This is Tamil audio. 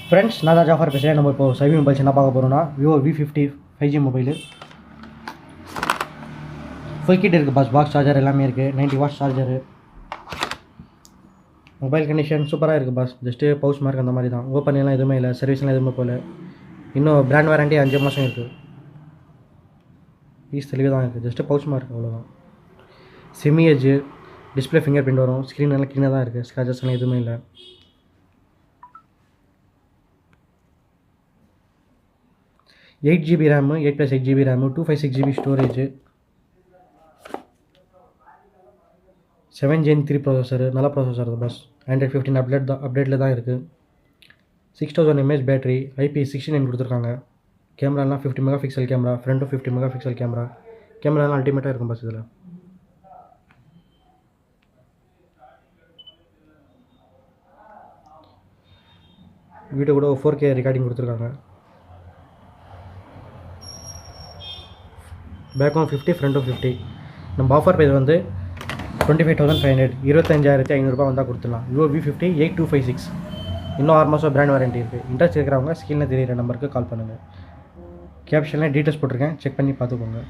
ஃப்ரெண்ட்ஸ் நான் தான் ஜாஃபர் பேசுகிறேன். நம்ம இப்போ சைவி மொபைல்ஸ் என்ன பார்க்க போகிறோம்னா Vivo V50 5G mobile. Full kit இருக்குது பாக்ஸ் சார்ஜர் எல்லாமே இருக்குது. 90 வாட்ஸ் சார்ஜரு. மொபைல் கண்டிஷன் சூப்பராக இருக்குது பாஸ். ஜஸ்ட்டு பவுச் மார்க் அந்த மாதிரி தான். ஓப்பன் எல்லாம் எதுவுமே இல்லை, சர்வீஸ்லாம் எதுவுமே போகல. இன்னும் பிராண்ட் வாரண்ட்டி 5 மாதம் இருக்குது. பீஸ் தெளிவாக தான் இருக்குது, ஜஸ்ட்டு பவுச் மார்க் அவ்வளோதான். Semi edge display finger print வரும். ஸ்க்ரீன் எல்லாம் க்ளீனாக தான் இருக்குது, ஸ்க்ராச்சஸ்லாம் எதுவுமே இல்லை. 8GB RAM, 8+8GB RAM, 256GB storage, 7 Gen 3 processor. நல்ல ப்ராசஸர் அது பாஸ். Android 15 அப்டேட்டில் தான் இருக்குது. 6000 mAh பேட்டரி, IP69 கொடுத்துருக்காங்க. கேமராலாம் 50 மெகாபிக்சல் கேமரா, ஃப்ரண்ட்டும் 50 மெகாபிக்சல் கேமரா. கேமராலாம் அல்டிமேட்டாக இருக்கும் பாஸ். இதில் வீடியோ கூட 4K ரெக்கார்டிங் கொடுத்துருக்காங்க. பேக்கும் 50, ஃப்ரண்ட்டும் 50. நம்ம ஆஃபர் ப்ரைஸ் வந்து 25,500, 25,500 வந்தால் கொடுத்துடலாம். Vivo V50 8256. இன்னும் 6 மாதம் பிராண்ட் வாரண்ட்டி இருக்குது. இன்ட்ரெஸ்ட் இருக்கிறவங்க ஸ்க்ரீனில் தெரியிற நம்பருக்கு கால் பண்ணுங்கள். கேப்ஷனில் டீட்டெயில்ஸ் போட்டிருக்கேன், செக் பண்ணி பார்த்துக்கோங்க.